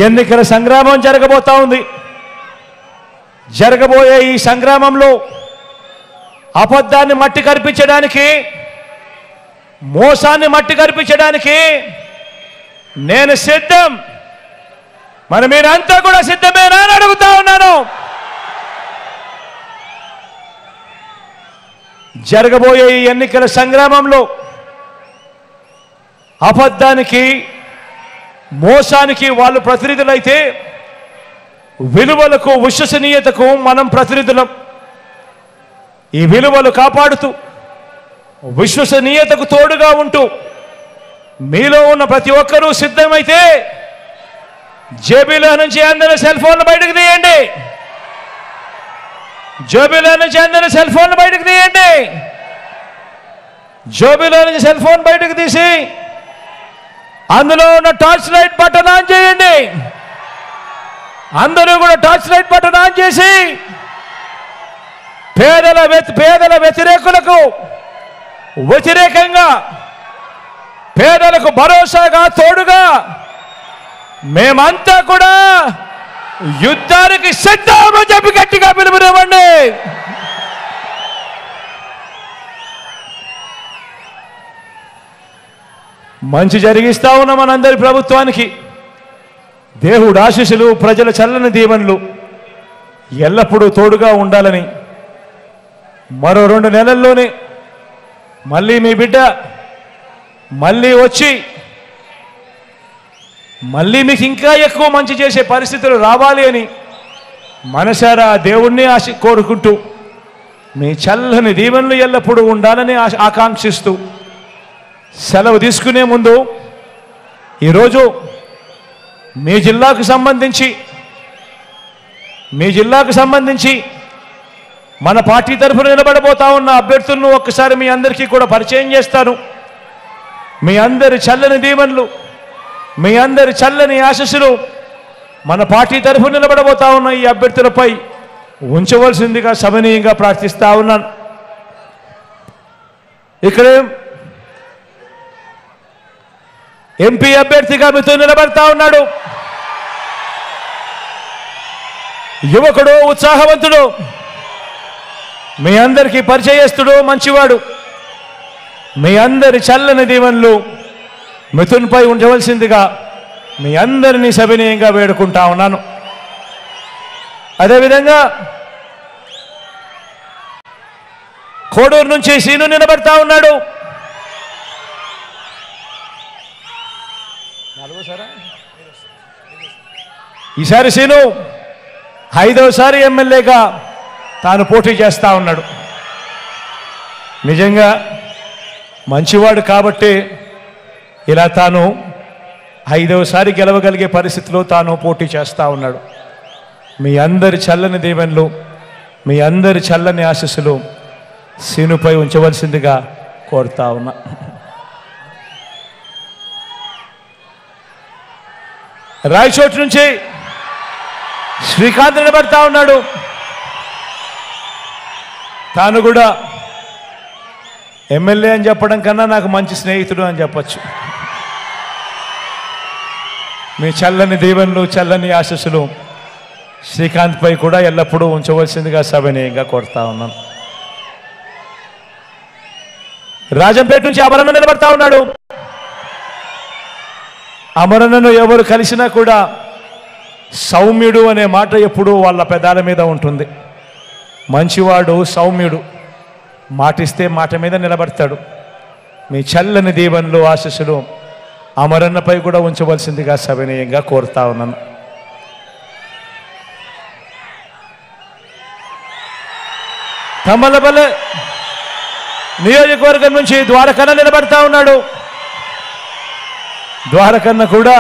ఎన్నికల సంగ్రామం జరగబోతా ఉంది. జరగబోయే ఈ సంగ్రామంలో అబద్ధాన్ని మట్టి కరిపించడానికి, మోసాన్ని మట్టి కరిపించడానికి నేను సిద్ధం. మరి మీరంతా కూడా సిద్ధమేనా అని అడుగుతా ఉన్నాను. జరగబోయే ఈ ఎన్నికల సంగ్రామంలో అబద్ధానికి, మోసానికి వాళ్ళు ప్రతినిధులైతే విలువలకు, విశ్వసనీయతకు మనం ప్రతినిధులం. ఈ విలువలు కాపాడుతూ, విశ్వసనీయతకు తోడుగా ఉంటూ మీలో ఉన్న ప్రతి ఒక్కరూ సిద్ధమైతే జేబీలో నుంచి అందరూ సెల్ ఫోన్లు బయటకు తీయండి. జేబీలో నుంచి అందరూ సెల్ ఫోన్లు బయటకు తీయండి. జేబీలో నుంచి సెల్ ఫోన్ బయటకు తీసి అందులో ఉన్న టార్చ్ లైట్ బటన్ ఆన్ చేయండి. అందరూ కూడా టార్చ్ లైట్ బటన్ ఆన్ చేసి పేదల వ్యతిరేకులకు వ్యతిరేకంగా, పేదలకు భరోసాగా, తోడుగా మేమంతా కూడా యుద్ధానికి సిద్ధమని చెప్పి గట్టిగా పిలుపునివ్వండి. మంచి జరిగిస్తా ఉన్న మనందరి ప్రభుత్వానికి దేవుడు ఆశీస్సులు, ప్రజల చల్లని దీవెనలు ఎల్లప్పుడూ తోడుగా ఉండాలని, మరో 2 నెలల్లోనే మళ్ళీ మీ బిడ్డ మళ్ళీ వచ్చి మళ్ళీ మీకు ఇంకా ఎక్కువ మంచి చేసే పరిస్థితులు రావాలి అని మనసారా దేవుణ్ణి కోరుకుంటూ మీ చల్లని దీవెనలు ఎల్లప్పుడూ ఉండాలని ఆకాంక్షిస్తూ సెలవు తీసుకునే ముందు ఈరోజు మీ జిల్లాకు సంబంధించి మన పార్టీ తరఫున నిలబడబోతా ఉన్న అభ్యర్థులను ఒక్కసారి మీ అందరికీ కూడా పరిచయం చేస్తాను. మీ అందరి చల్లని దీవెనలు, మీ అందరి చల్లని ఆశీస్సులు మన పార్టీ తరఫున నిలబడబోతా ఉన్న ఈ అభ్యర్థులపై ఉంచవలసిందిగా సవినీయంగా ప్రార్థిస్తా ఉన్నాను. ఇక్కడ ఎంపీ అభ్యర్థిగా మీతో నిలబడతా ఉన్నాడు యువకుడు, ఉత్సాహవంతుడు, మీ అందరికీ పరిచయస్తుడు, మంచివాడు. మీ అందరి చల్లని దీవెనలు మిథున్పై ఉంచవలసిందిగా మీ అందరినీ సవినీయంగా వేడుకుంటా ఉన్నాను. అదేవిధంగా కోడూరు నుంచి సీను నిలబడతా ఉన్నాడు. ఈసారి సీను 5వసారి ఎమ్మెల్యేగా తాను పోటీ చేస్తా ఉన్నాడు. నిజంగా మంచివాడు కాబట్టి ఇలా తాను 5వసారి గెలవగలిగే పరిస్థితిలో తాను పోటీ చేస్తూ ఉన్నాడు. మీ అందరి చల్లని దీవెనలు, మీ అందరి చల్లని ఆశీస్సులు సీనుపై ఉంచవలసిందిగా కోరుతా ఉన్నా. రాయచోటు నుంచి శ్రీకాంత్ నిలబడతా ఉన్నాడు. తాను కూడా ఎమ్మెల్యే అని చెప్పడం కన్నా నాకు మంచి స్నేహితుడు అని చెప్పచ్చు. మీ చల్లని దీవెనలు, చల్లని ఆశీస్సులు శ్రీకాంత్పై కూడా ఎల్లప్పుడూ ఉంచవలసిందిగా సవినీయంగా కోరుతా ఉన్నాను. రాజంపేట నుంచి అమరన్న నిలబడతా ఉన్నాడు. అమరన్నను ఎవరు కలిసినా కూడా సౌమ్యుడు అనే మాట ఎప్పుడూ వాళ్ళ పెదాల మీద ఉంటుంది. మంచివాడు, సౌమ్యుడు, మాటిస్తే మాట మీద నిలబడతాడు. మీ చల్లని దీవెనలు, ఆశీస్సులు అమరన్నపై కూడా ఉంచవలసిందిగా సవినీయంగా కోరుతా ఉన్నాను. తమ్మలపల్లె నియోజకవర్గం నుంచి ద్వారకన్న నిలబడతా ఉన్నాడు. ద్వారకన్న కూడా